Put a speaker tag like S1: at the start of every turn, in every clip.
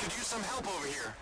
S1: Could use some help over here.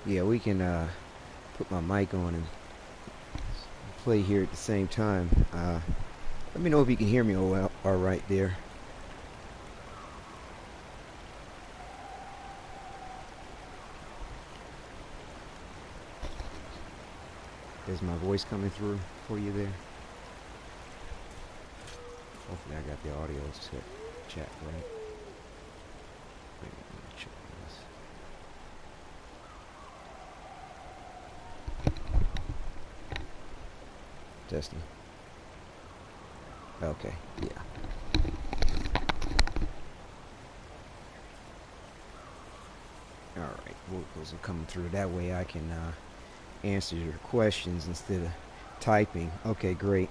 S1: Yeah, we can put my mic on and play here at the same time. Let me know if you can hear me all right there. Is my voice coming through for you there? Hopefully I got the audio chat right. Wait, let me check this. Testing. Okay, yeah. Alright, vocals are coming through. That way I can answer your questions instead of typing. Okay, great.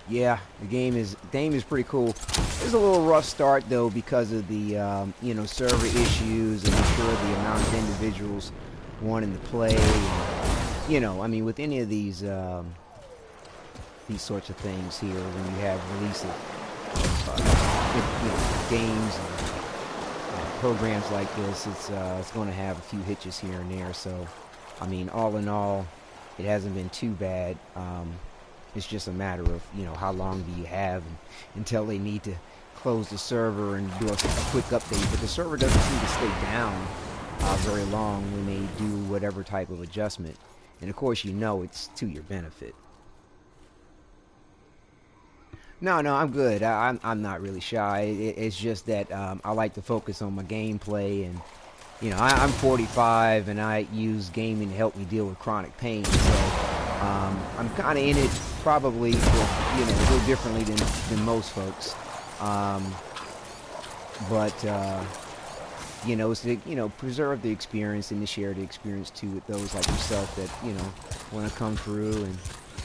S1: Yeah, the game is pretty cool. It's a little rough start though because of the you know, server issues, and I'm sure the amount of individuals wanting to play. And, you know, I mean, with any of these sorts of things here, when you have release of you know, games and programs like this, it's going to have a few hitches here and there. So, I mean, all in all, it hasn't been too bad. It's just a matter of, you know, how long do you have until they need to close the server and do a quick update. But the server doesn't seem to stay down very long when they do whatever type of adjustment. And of course, you know, it's to your benefit. No, I'm good. I'm not really shy. It's just that I like to focus on my gameplay, and you know, I'm 45 and I use gaming to help me deal with chronic pain. So I'm kind of in it probably, for, you know, a little differently than most folks. But you know, it's to, you know, preserve the experience and to share the experience too with those like yourself that, you know, want to come through and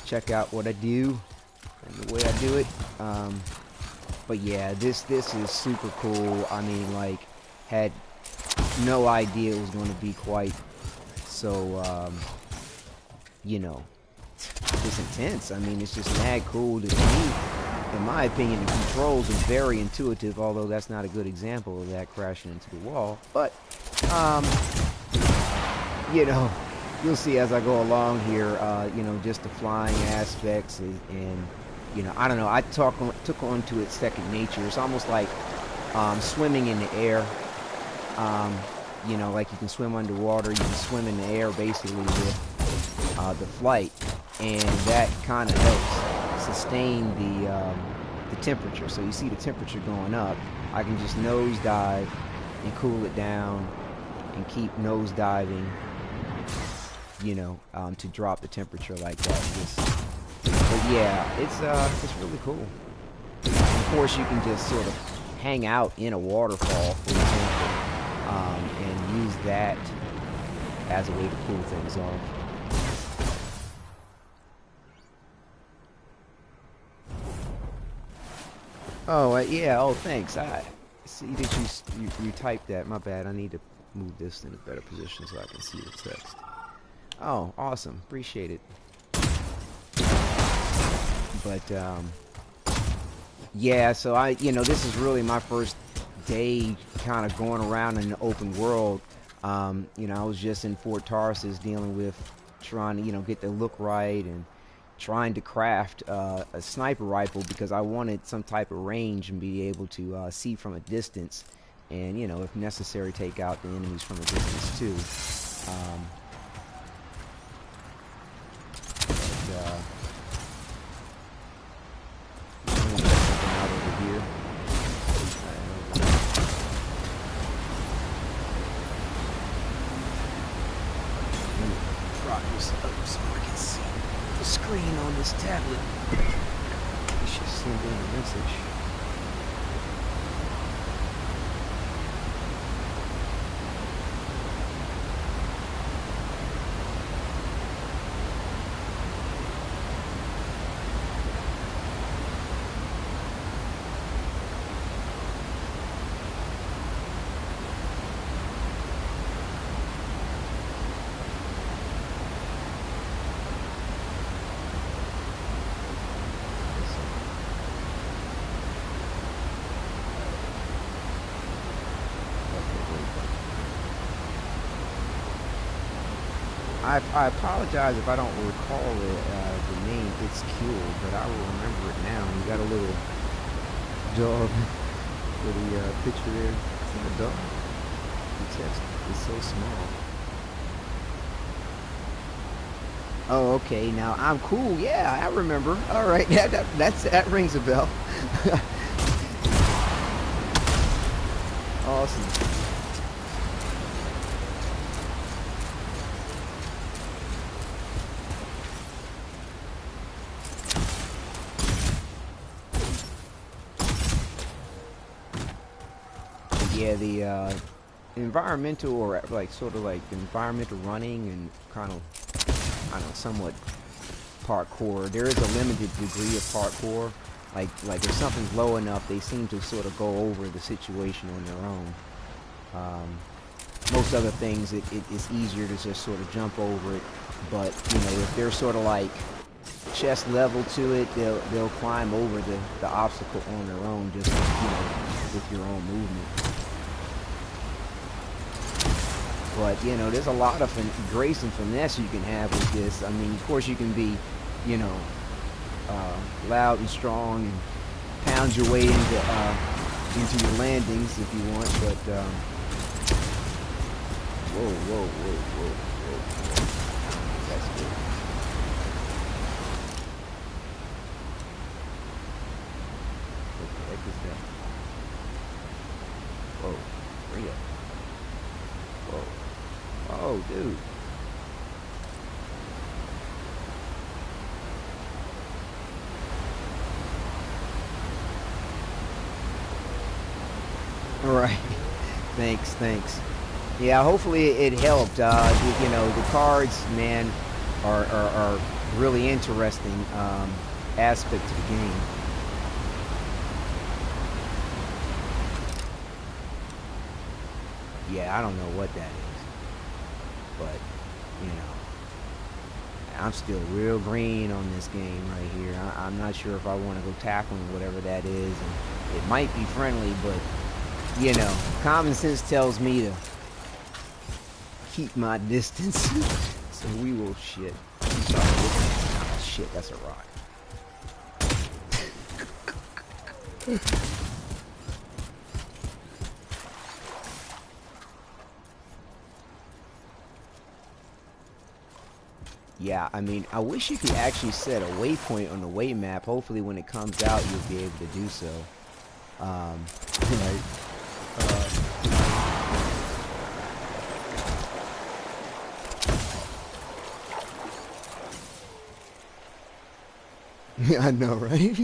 S1: check out what I do and the way I do it. But yeah, this is super cool. I mean, like, had no idea it was going to be quite so you know, just intense. I mean, it's just mad cool to me. In my opinion, the controls are very intuitive, although that's not a good example of that crashing into the wall. But you know, you'll see as I go along here, you know, just the flying aspects and you know, I don't know, I took on to it second nature. It's almost like swimming in the air. You know, like you can swim underwater, you can swim in the air basically with the flight, and that kind of helps sustain the temperature. So you see the temperature going up, I can just nose dive and cool it down and keep nose diving, you know, to drop the temperature like that. But yeah, it's really cool. And of course, you can just sort of hang out in a waterfall, for example, and use that as a way to cool things off. Oh, yeah. Oh, thanks. I see that you typed that. My bad. I need to move this in a better position so I can see the text. Oh, awesome. Appreciate it. But yeah, so you know, this is really my first day kind of going around in the open world. You know, I was just in Fort Tarsus dealing with trying to, you know, get the look right and trying to craft a sniper rifle because I wanted some type of range and be able to see from a distance, and, you know, if necessary, take out the enemies from a distance too. So I can see the screen on this tablet. It should send in a message. I apologize if I don't recall the name. It's Cure, but I will remember it now. You got a little dog for the picture there. Is that a dog? The text is so small. Oh, okay. Now I'm cool. Yeah, I remember. All right, that rings a bell. Awesome. Yeah, the environmental, or like sort of like environmental running and kind of, I don't know, somewhat parkour. There is a limited degree of parkour. Like if something's low enough, they seem to sort of go over the situation on their own. Most other things, it's easier to just sort of jump over it. But you know, if they're sort of like chest level to it, they'll climb over the obstacle on their own, just with your own movement. But, you know, there's a lot of grace and finesse you can have with this. I mean, of course, you can be, you know, loud and strong and pound your way into your landings if you want. But, whoa. That's good. What the heck is that? Whoa, hurry up. Whoa. Oh, dude. All right. Thanks. Yeah, hopefully it helped. You know, the cards, man, are really interesting aspect to the game. Yeah, I don't know what that is, but you know, I'm still real green on this game right here. I'm not sure if I want to go tackling whatever that is, and it might be friendly, but you know, common sense tells me to keep my distance. So we will shit. I'm sorry. Oh, shit, that's a rock. Yeah, I mean, I wish you could actually set a waypoint on the way map. Hopefully when it comes out, you'll be able to do so. Right. I know, right?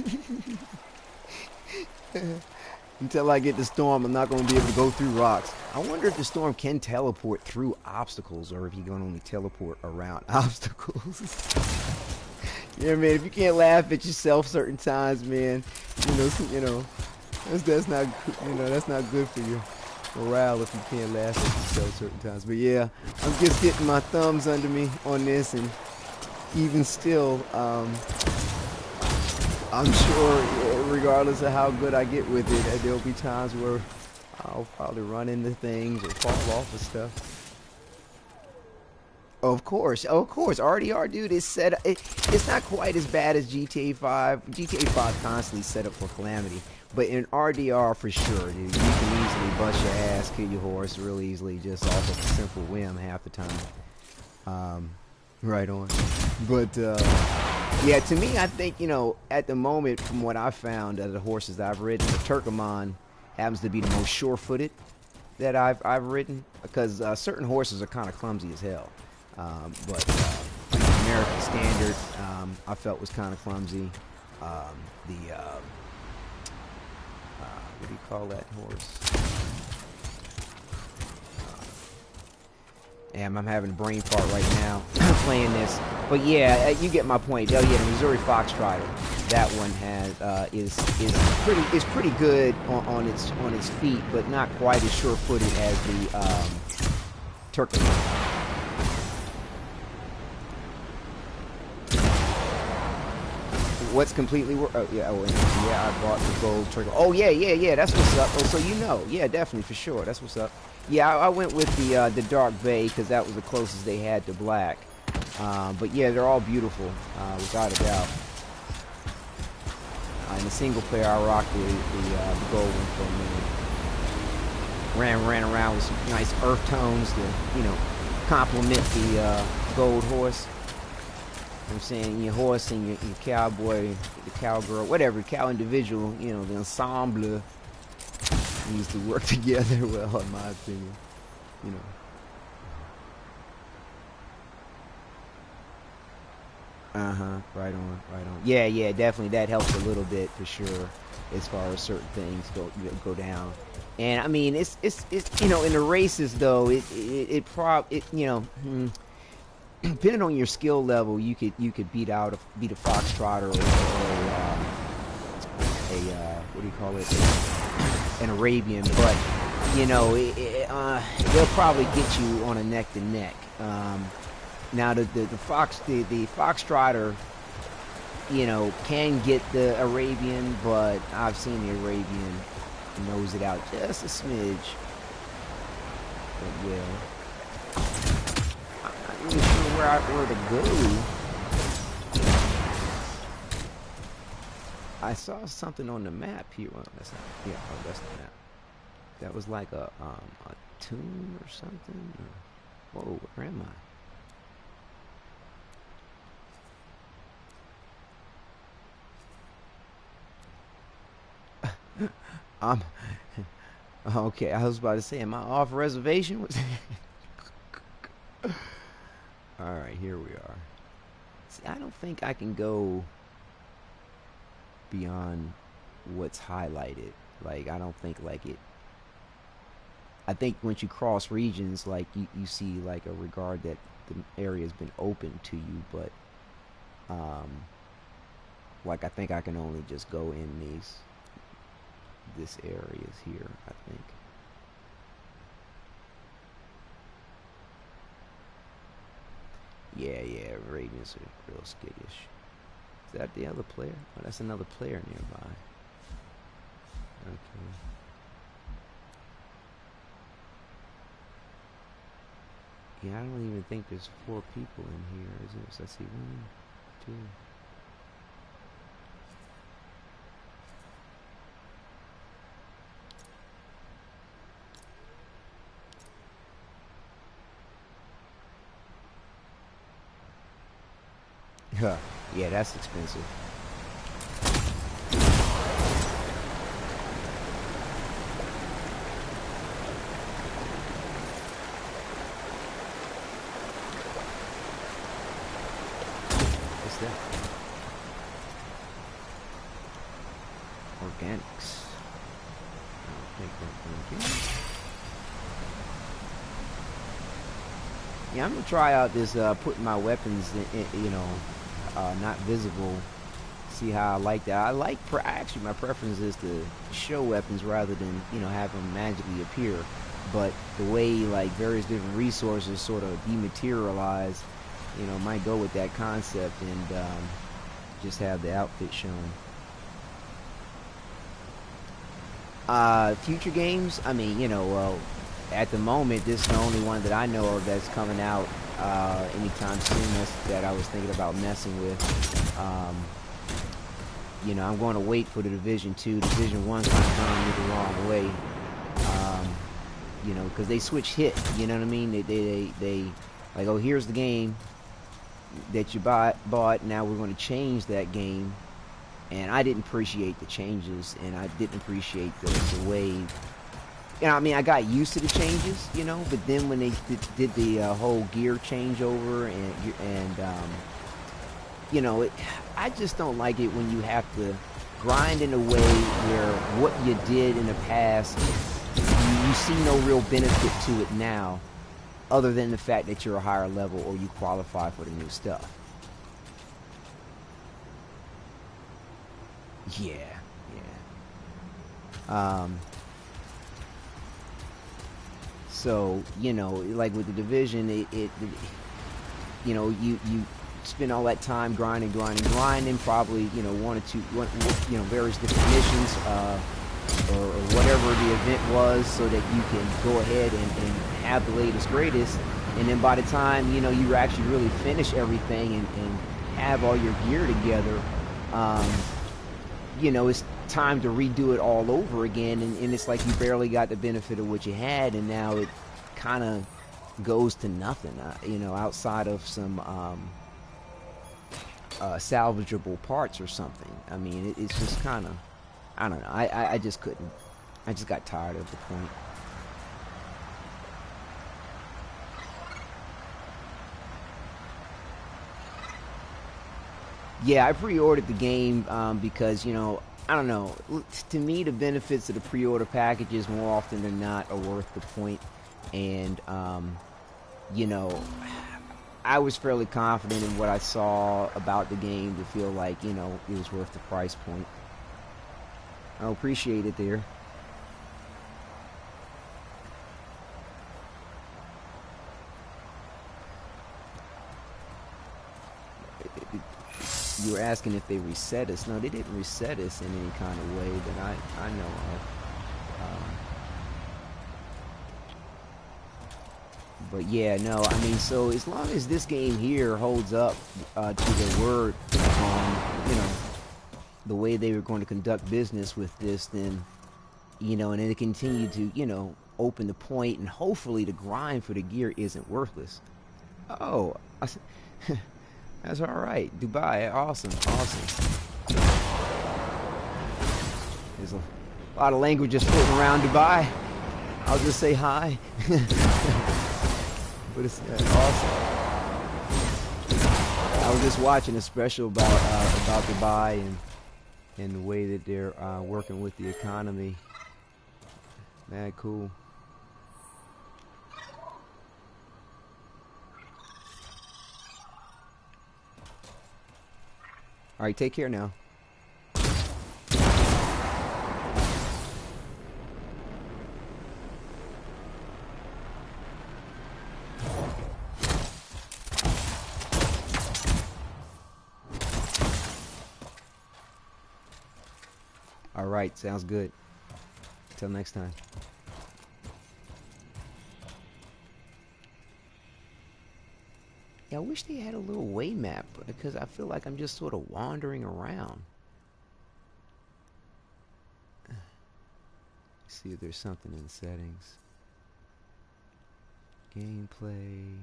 S1: Until I get the storm, I'm not going to be able to go through rocks. I wonder if the storm can teleport through obstacles, or if you can only teleport around obstacles. Yeah, man, if you can't laugh at yourself certain times, man, you know, that's not, you know, that's not good for your morale if you can't laugh at yourself certain times. But yeah, I'm just getting my thumbs under me on this, and even still, I'm sure, regardless of how good I get with it, there'll be times where I'll probably run into things or fall off of stuff. Of course. RDR, dude, is set. It's not quite as bad as GTA 5. GTA 5 constantly set up for calamity, but in RDR for sure, dude, you can easily bust your ass, kill your horse real easily, just off of a simple whim half the time. Right on. But yeah, to me, I think, you know, at the moment, from what I've found of the horses that I've ridden, the Turkoman happens to be the most sure-footed that I've ridden, because certain horses are kind of clumsy as hell. But like the American Standard, I felt was kind of clumsy. What do you call that horse? Damn, I'm having a brain fart right now playing this. But yeah, you get my point. Oh yeah, the Missouri Foxtrot. That one has is pretty good on its feet, but not quite as sure-footed as the Turkey. What's completely yeah, I bought the gold turtle. Oh yeah, that's what's up. Oh, so you know, yeah, definitely for sure, that's what's up. Yeah, I went with the Dark Bay because that was the closest they had to black. But yeah, they're all beautiful, without a doubt. In the single player, I rocked the gold one for a minute. Ran around with some nice earth tones to, complement the gold horse. I'm saying your horse and your cowboy, the cowgirl, whatever, cow individual, the ensemble needs to work together well, in my opinion. Right on. Yeah, definitely that helps a little bit for sure, as far as certain things go down. And I mean, it's in the races though, depending on your skill level, you could beat a foxtrotter or what do you call it, an Arabian, but they'll probably get you on a neck to neck. Now the foxtrotter, can get the Arabian, but I've seen the Arabian nose it out just a smidge. But yeah, I'm not really sure where to go. I saw something on the map here. Well, that's not. Yeah, that's the map. That was like a tomb or something. Whoa, where am I? Okay. I was about to say, am I off reservation? All right, here we are. See, I don't think I can go beyond what's highlighted. Like, I don't think like it. I think once you cross regions, like you see like a regard that the area has been open to you, but like I think I can only just go in this areas here, I think. Yeah, Ravens are real skittish. Is that the other player? Oh, that's another player nearby. Okay. Yeah, I don't even think there's 4 people in here, is it? So I see 1, 2. Yeah, that's expensive. What's that? Organics. I'll take that again. Yeah, I'm gonna try out this putting my weapons in, not visible. See how I like that. Actually my preference is to show weapons rather than have them magically appear. But the way like various different resources sort of dematerialize, might go with that concept and just have the outfit shown. Future games, I mean, well, at the moment this is the only one that I know of that's coming out anytime soon that I was thinking about messing with. I'm going to wait for the Division 2. Division 1's kind of going me the wrong way. Because they switch hit. You know what I mean? They like, oh, here's the game that you bought. Now we're going to change that game. And I didn't appreciate the changes, and I didn't appreciate the way. I mean, I got used to the changes, but then when they did the whole gear changeover and I just don't like it when you have to grind in a way where what you did in the past, you see no real benefit to it now, other than the fact that you're a higher level or you qualify for the new stuff. Yeah. So, like with the Division, you spend all that time grinding, probably, one or two, various different missions, or whatever the event was, so that you can go ahead and have the latest, greatest, And then by the time, you know, you actually really finish everything and have all your gear together, um, you know, it's time to redo it all over again. And it's like you barely got the benefit of what you had, and now it kind of goes to nothing, you know, outside of some salvageable parts or something. I mean, it's just kind of, I don't know. I just couldn't. I just got tired of the point. Yeah, I pre-ordered the game because, you know, I don't know. To me, the benefits of the pre-order packages more often than not are worth the point. And, you know, I was fairly confident in what I saw about the game to feel like, you know, it was worth the price point. I appreciate it there. You were asking if they reset us. No, they didn't reset us in any kind of way that I know of. But yeah, no, I mean, so as long as this game here holds up to their word on, you know, the way they were going to conduct business with this, then, you know, and then they continue to, you know, open the point, and hopefully the grind for the gear isn't worthless. Oh, that's all right. Dubai, awesome, awesome. There's a lot of languages floating around Dubai. I'll just say hi. But it's awesome. I was just watching a special about Dubai and the way that they're working with the economy. Man, cool. All right, take care now. All right, sounds good. Till next time. Yeah, I wish they had a little way map, because I feel like I'm just sort of wandering around. See if there's something in settings. Gameplay.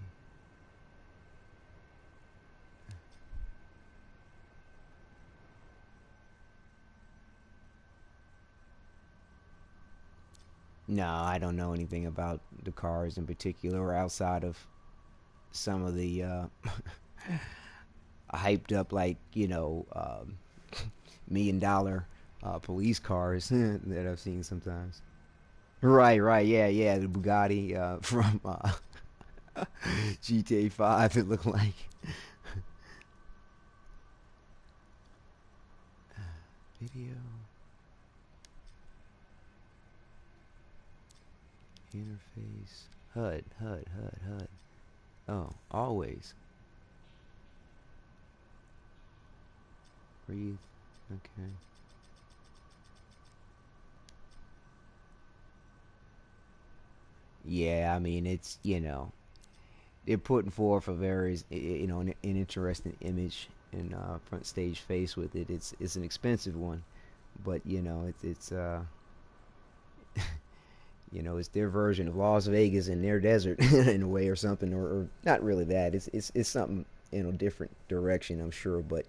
S1: No, I don't know anything about the cars in particular, or outside of some of the hyped up, like, you know, $1 million police cars that I've seen sometimes. Right, right, yeah, yeah, the Bugatti from GTA 5, it looked like. Video. Interface. HUD. Oh, always. Breathe. Okay. Yeah, I mean, it's, you know, they're putting forth a very, you know, an interesting image and front stage face with it. It's an expensive one, but, you know, it's you know, it's their version of Las Vegas in their desert in a way, or something, or not really that. It's something in a different direction, I'm sure, but,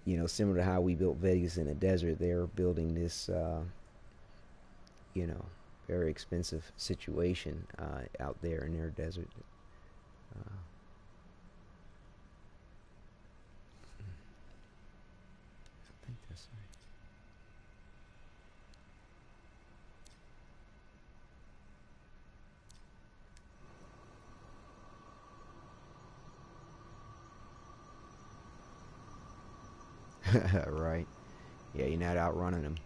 S1: you know, similar to how we built Vegas in the desert, they're building this, you know, very expensive situation out there in their desert. Uh, I think that's right. Right. Yeah, you're not outrunning them.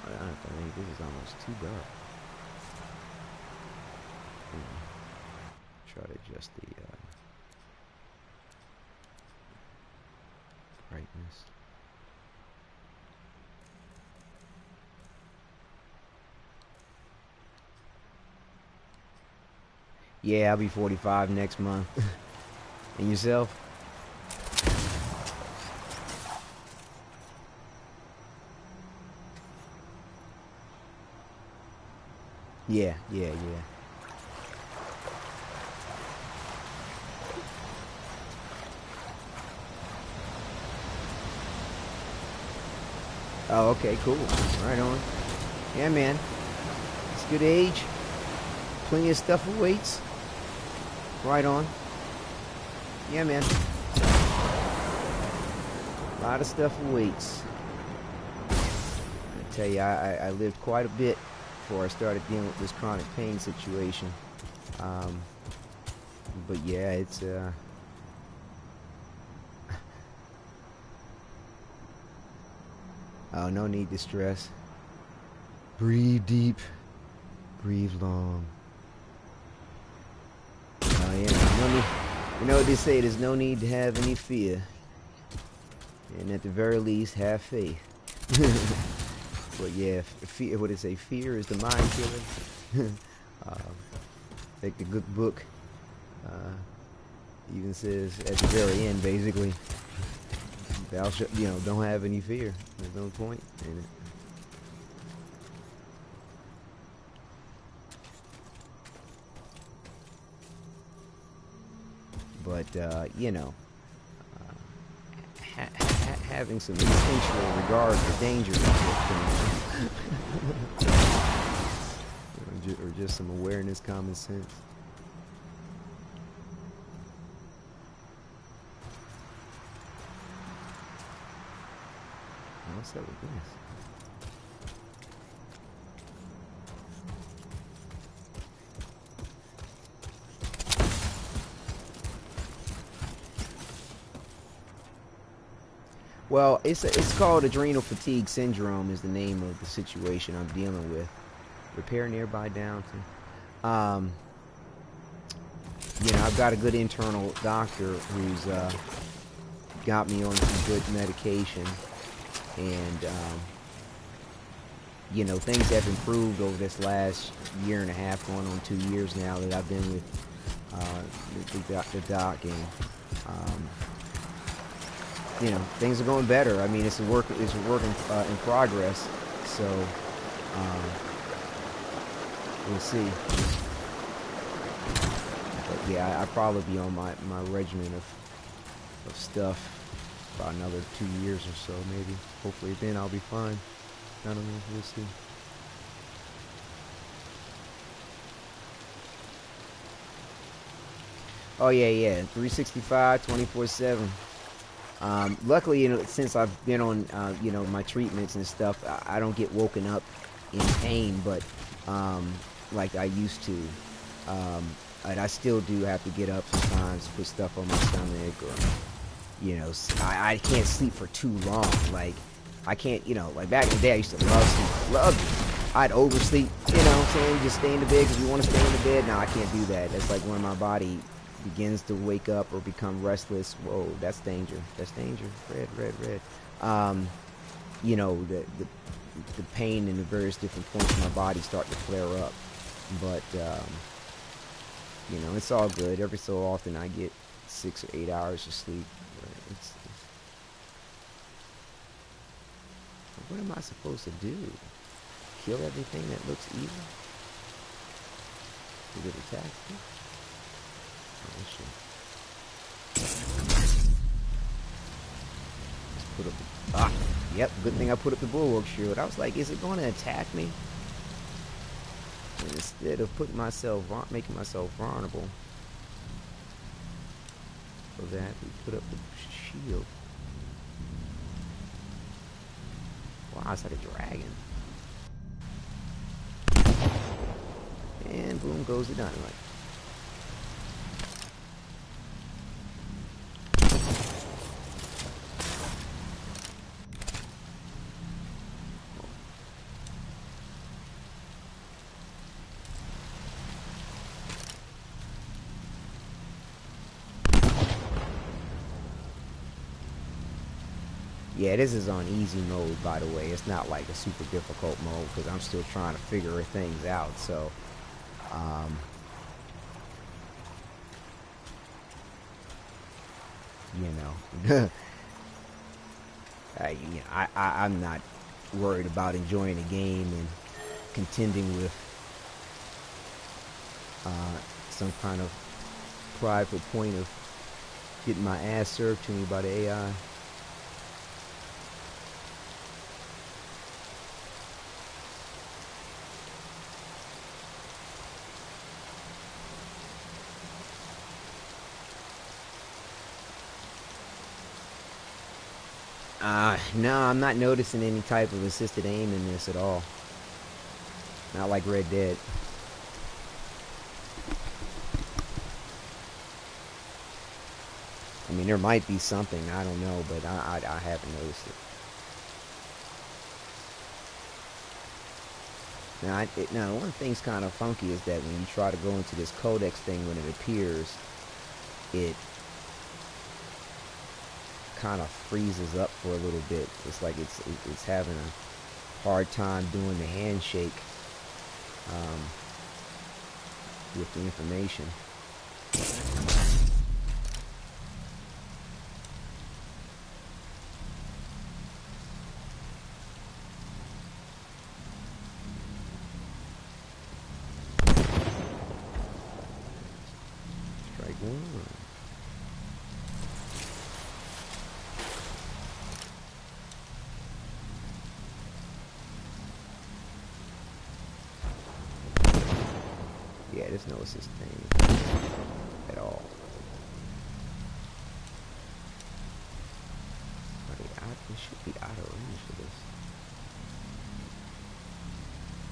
S1: I think this is almost too dark. try to adjust the brightness. Yeah, I'll be 45 next month. And yourself? Yeah. Oh, okay, cool. Right on. Yeah, man. It's a good age. Plenty of stuff awaits. Right on. Yeah, man. A lot of stuff awaits. I tell you, I lived quite a bit before I started dealing with this chronic pain situation. But yeah, it's oh, no need to stress. Breathe deep. Breathe long. Oh yeah, no need. You know what they say? There's no need to have any fear, and at the very least, have faith. But yeah, fear. What did it say? Fear is the mind killer. Like the good book even says at the very end, basically, thou shalt, don't have any fear. There's no point in it. But having some instinctual regard for danger is or just some awareness, common sense. What's up with this? Well, it's called adrenal fatigue syndrome is the name of the situation I'm dealing with. Repair nearby Downton. I've got a good internal doctor who's got me on some good medication, and things have improved over this last year and a half, going on 2 years now that I've been with the doc, and things are going better. I mean, it's a work in progress. So we'll see. But yeah, I'll probably be on my regimen of stuff about another 2 years or so, maybe. Hopefully, then I'll be fine. I don't know. We'll see. Oh yeah. 365, 24/7. Luckily, since I've been on, my treatments and stuff, I don't get woken up in pain, but like I used to. And I still do have to get up sometimes, put stuff on my stomach, or I can't sleep for too long. Like I can't, like back in the day, I used to love sleep, loved it. I'd oversleep, what I'm saying, just stay in the bed because you want to stay in the bed. No, I can't do that. That's like when my body begins to wake up or become restless. Whoa, that's danger. That's danger. Red. The pain in the various different points of my body start to flare up. But it's all good. Every so often I get 6 or 8 hours of sleep. What am I supposed to do? Kill everything that looks evil? Did it attack me? Oh, shit. Let's put up the... Yep, good thing I put up the bulwark shield. I was like, is it going to attack me? And instead of making myself vulnerable for that, we put up the shield. Wow, it's like a dragon. And boom goes the dynamite. Yeah, this is on easy mode, by the way. It's not like a super difficult mode because I'm still trying to figure things out. So, um, you know, I'm not worried about enjoying the game and contending with some kind of prideful point of getting my ass served to me by the AI. No, I'm not noticing any type of assisted aim in this at all. Not like Red Dead. I mean, there might be something, I don't know, but I haven't noticed it. Now, one thing's kind of funky is that when you try to go into this codex thing when it appears, it kind of freezes up for a little bit. It's like it's having a hard time doing the handshake with the information. Strike one. Yeah, there's no assist thing at all. It should be out of range for this.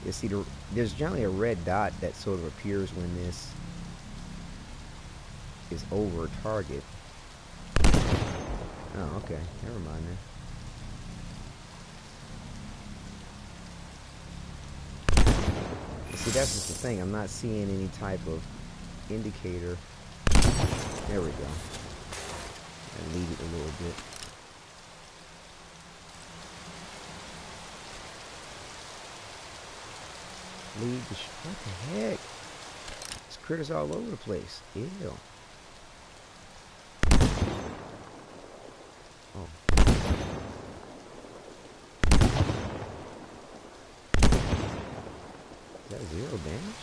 S1: You see, there's generally a red dot that sort of appears when this is over target. Oh, okay. Never mind then. See, that's just the thing. I'm not seeing any type of indicator. There we go. And leave it a little bit. Leave the what the heck? There's critters all over the place. Ew. Oh. Is that 0 damage?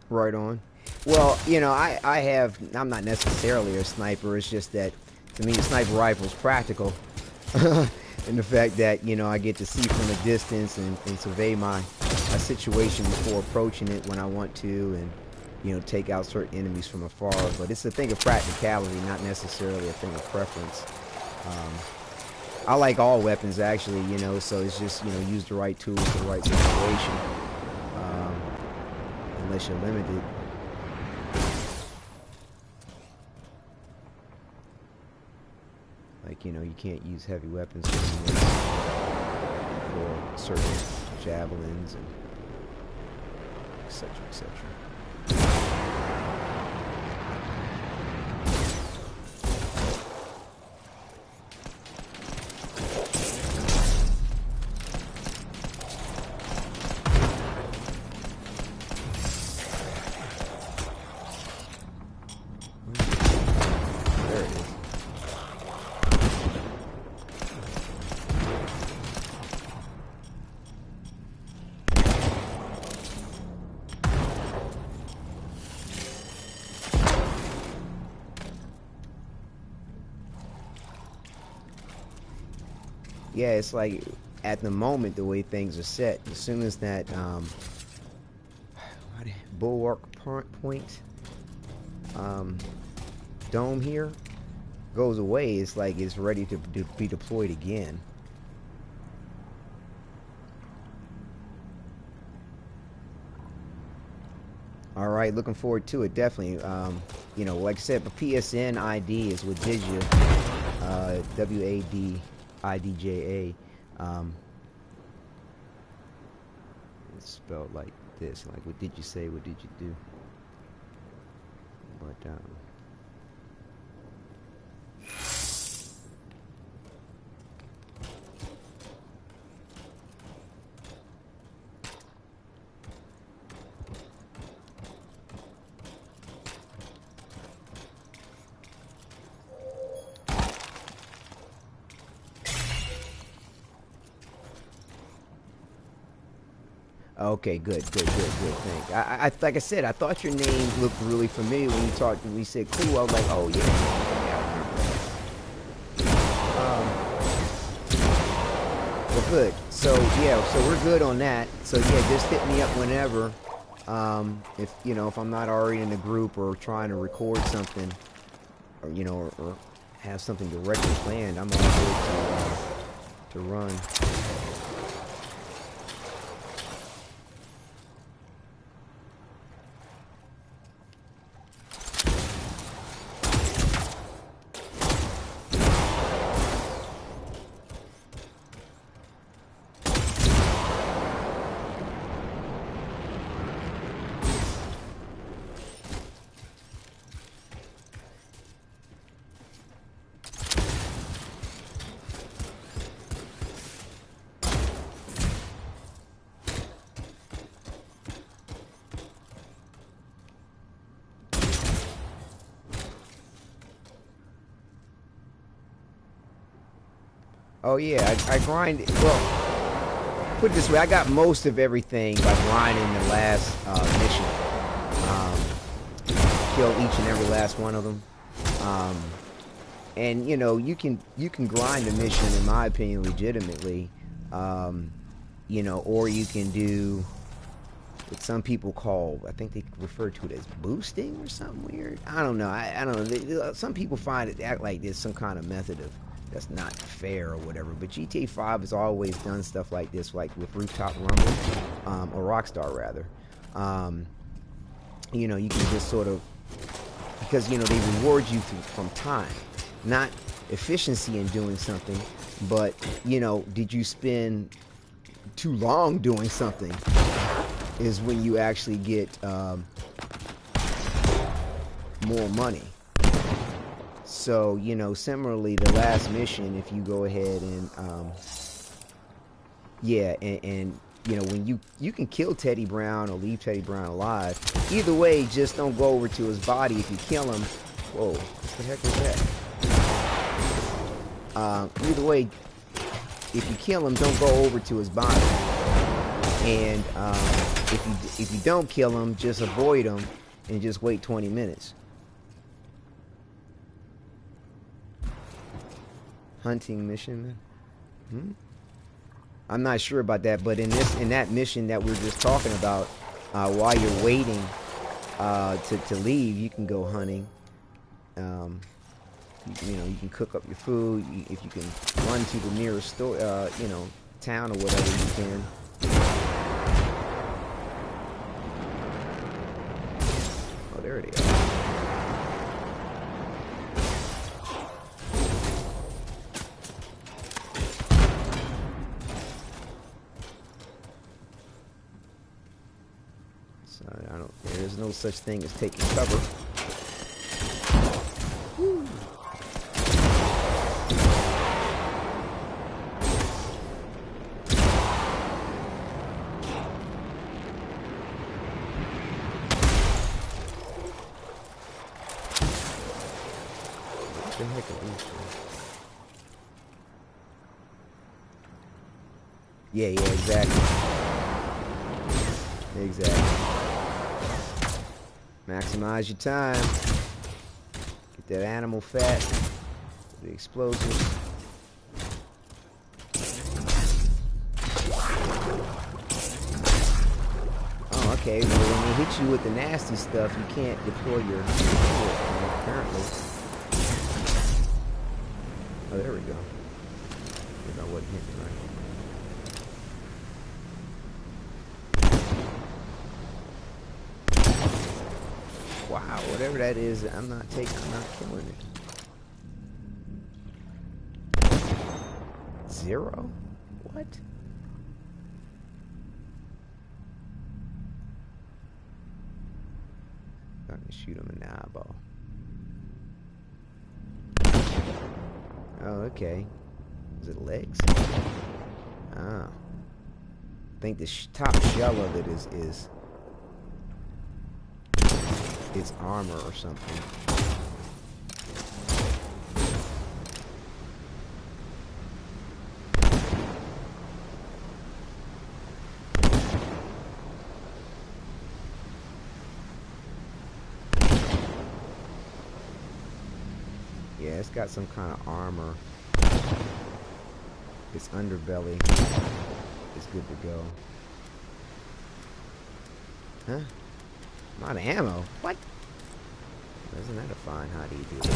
S1: Right on. Well, you know, I'm not necessarily a sniper. It's just that, to me, the sniper rifle is practical. And the fact that, you know, I get to see from a distance and survey my situation before approaching it when I want to, and, you know, take out certain enemies from afar. But it's a thing of practicality, not necessarily a thing of preference. I like all weapons, actually, you know, so it's just, you know, use the right tools for the right situation. Unless you're limited. Like, you know, you can't use heavy weapons for certain javelins and etc., etc. Yeah, it's like at the moment the way things are set, as soon as that bulwark point dome here goes away, it's like it's ready to be deployed again. All right, looking forward to it, definitely. You know, like I said, the PSN ID is Wadidja, Wadidja. It's spelled like this. Like, what did you say? What did you do? But okay, good. Thanks. I like I said, I thought your name looked really familiar when you talked. When we said cool, I was like, oh yeah, well, good. So yeah, so we're good on that. So yeah, just hit me up whenever. If you know, if I'm not already in the group or trying to record something, or you know, or have something directly planned, I'm all good to run. Oh yeah, I grind. Well, put it this way, I got most of everything by grinding the last mission. Kill each and every last one of them. And you know, you can grind a mission, in my opinion, legitimately. You know, or you can do what some people call, I think they refer to it as boosting or something weird. I don't know. I don't know. Some people find it act like there's some kind of method of that's not fair or whatever, but GTA 5 has always done stuff like this, like with Rooftop Rumble, or Rockstar rather. You know, you can just sort of, because you know they reward you from time, not efficiency in doing something, but you know, did you spend too long doing something is when you actually get more money. So, you know, similarly, the last mission, if you go ahead and, yeah, and you know, when you can kill Teddy Brown or leave Teddy Brown alive. Either way, just don't go over to his body. If you kill him, whoa, what the heck was that? Either way, if you kill him, don't go over to his body. And if you don't kill him, just avoid him and just wait 20 minutes. Hunting mission. I'm not sure about that, but in that mission that we're just talking about, while you're waiting to leave, you can go hunting. You know, you can cook up your food. If you can run to the nearest store, you know, town or whatever, you can. Oh, there it is. There's no such thing as taking cover. Woo. What the heck are these things? Yeah, exactly. Maximize your time. Get that animal fat. The explosives. Oh, okay. Well, when they hit you with the nasty stuff, you can't deploy your apparently. we go. I think I wasn't hitting right. Wow, whatever that is, I'm not killing it. 0? What? I can shoot him in the eyeball. Oh, okay. Is it legs? Ah. I think the top shell of it is its armor or something. Yeah, it's got some kind of armor. Its underbelly is good to go. Huh? I'm out of ammo. What? Isn't that a fine? How do you do that?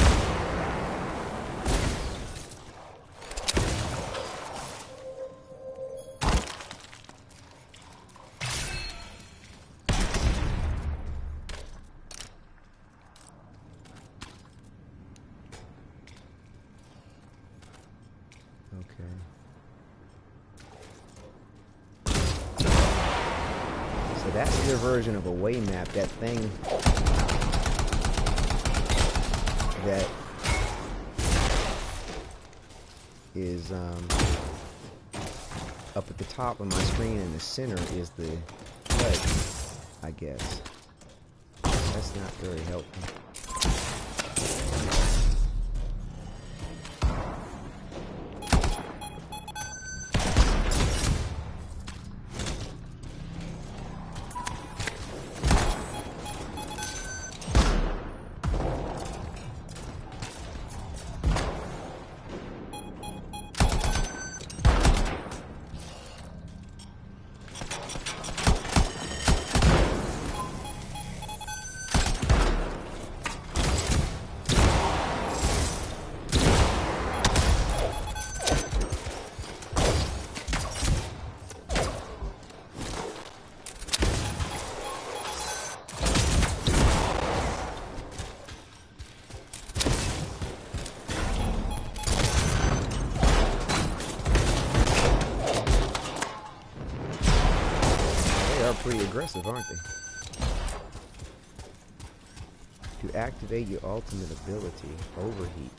S1: So that's your version of a way map. That thing that is up at the top of my screen in the center is the leg, I guess. That's not very helpful. Pretty aggressive, aren't they? To activate your ultimate ability, overheat.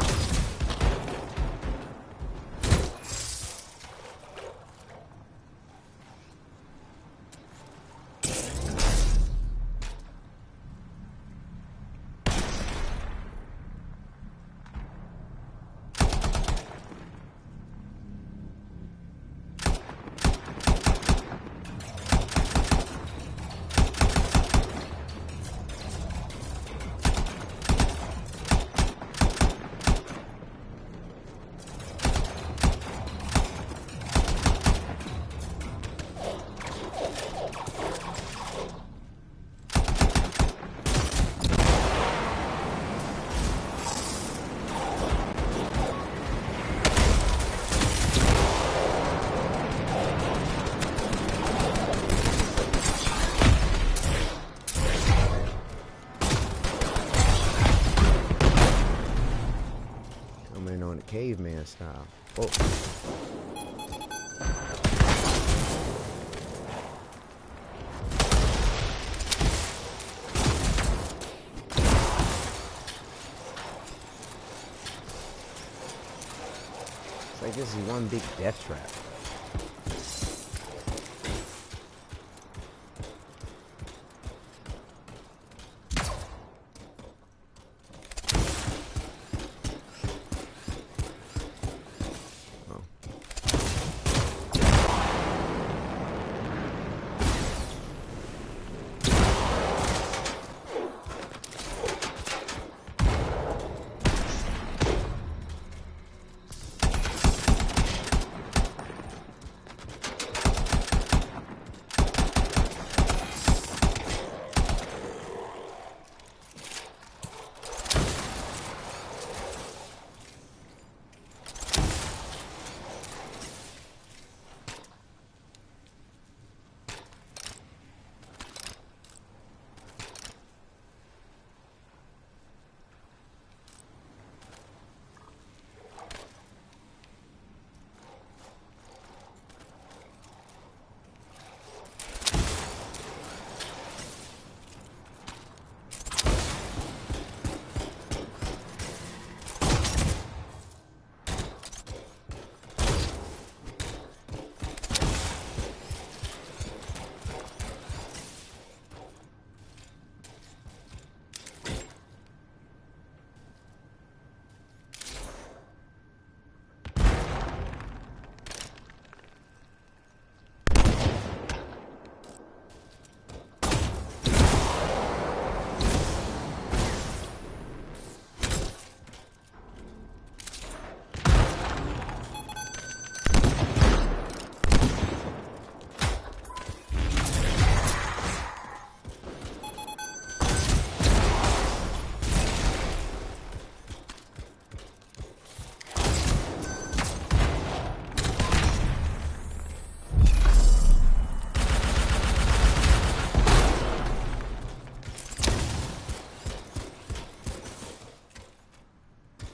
S1: Caveman style. Oh. It's like this is one big death trap.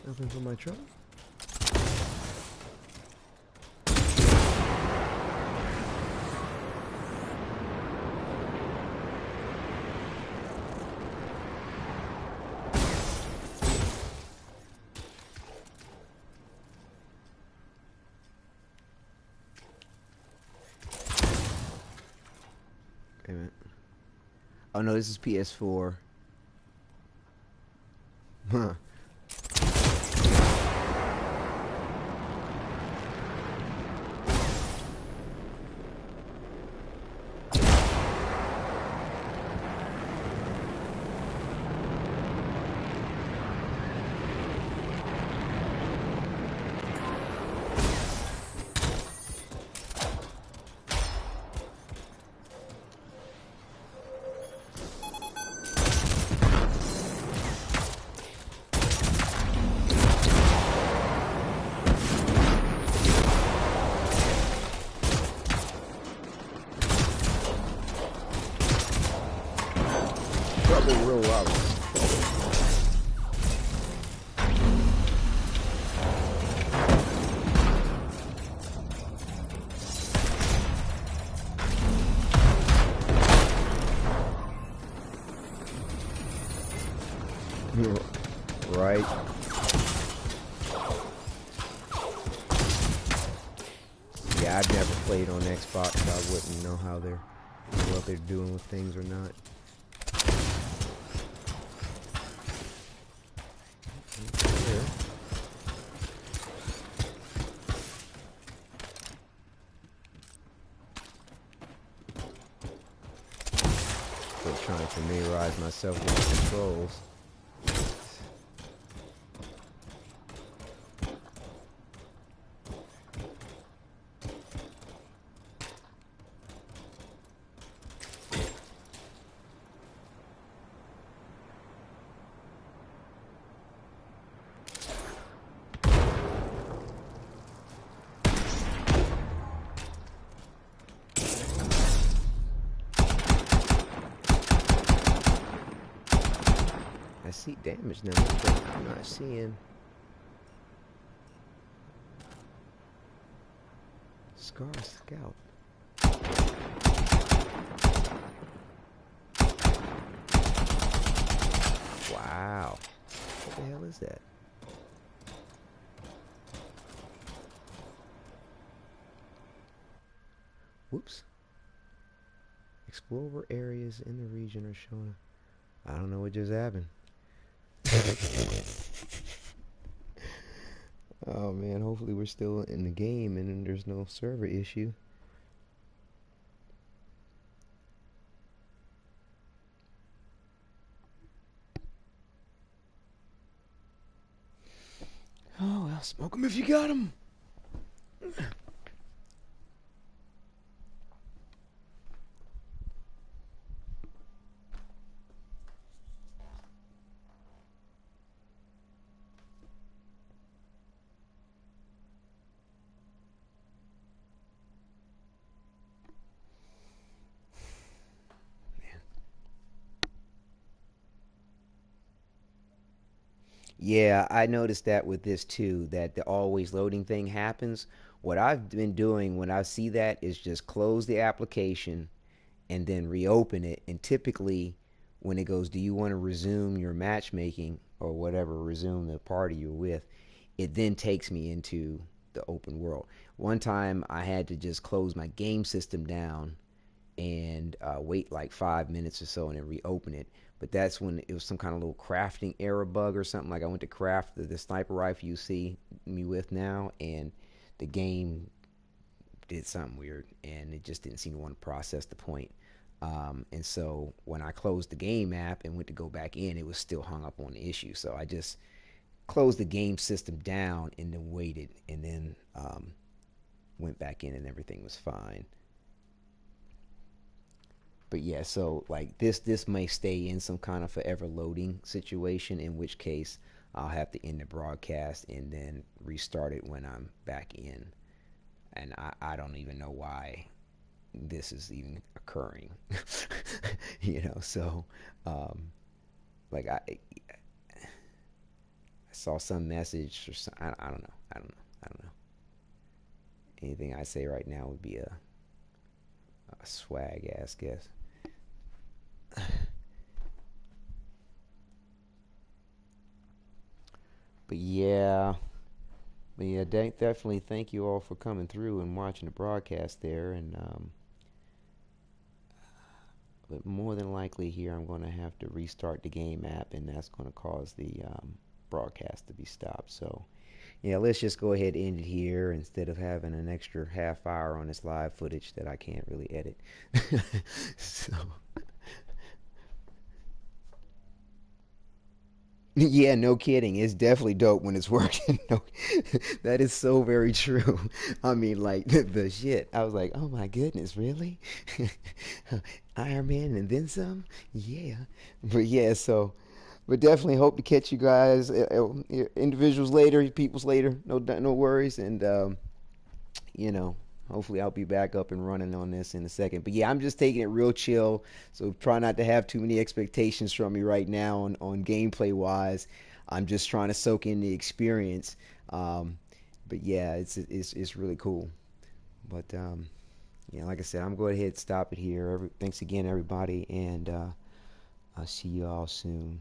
S1: Nothing for my truck. Wait a minute. Oh no, this is PS4. Huh. Trouble real out. Right. Yeah, I've never played on Xbox, so I wouldn't know how what they're doing with things or not. There. Still trying to familiarize myself with the controls. I see damage numbers, but I'm not seeing Scar Scout. Wow. What the hell is that? Whoops. Explore areas in the region are shown. I don't know what just happened. Oh man, hopefully we're still in the game and then there's no server issue. Oh well, smoke them if you got them. Yeah, I noticed that with this too, that the always loading thing happens. What I've been doing when I see that is just close the application and then reopen it. And typically, when it goes, do you want to resume your matchmaking or whatever, resume the party you're with, it then takes me into the open world. One time I had to just close my game system down and wait like 5 minutes or so and then reopen it. But that's when it was some kind of little crafting error bug or something. Like I went to craft the sniper rifle you see me with now, and the game did something weird, and it just didn't seem to want to process the point. And so when I closed the game app and went to go back in, it was still hung up on the issue. So I just closed the game system down and then waited, and then went back in, and everything was fine. But yeah, so like this may stay in some kind of forever loading situation, in which case I'll have to end the broadcast and then restart it when I'm back in. And I don't even know why this is even occurring. So um like I saw some message or some, I don't know. I don't know. I don't know. Anything I say right now would be a swag ass guess. But yeah, definitely thank you all for coming through and watching the broadcast there. And but more than likely here, I'm going to have to restart the game app, and that's going to cause the broadcast to be stopped. So yeah, let's just go ahead and end it here instead of having an extra half hour on this live footage that I can't really edit. So yeah, no kidding. It's definitely dope when it's working. No, that is so very true. I mean, like the shit. I was like, oh my goodness, really? Iron Man and then some? Yeah. But yeah, so, but definitely hope to catch you guys, individuals later, peoples later. No worries. And, you know, hopefully I'll be back up and running on this in a second. But yeah, I'm just taking it real chill. So try not to have too many expectations from me right now on gameplay wise. I'm just trying to soak in the experience. But yeah, it's really cool. But yeah, like I said, I'm going to go ahead and stop it here. Thanks again, everybody, and I'll see you all soon.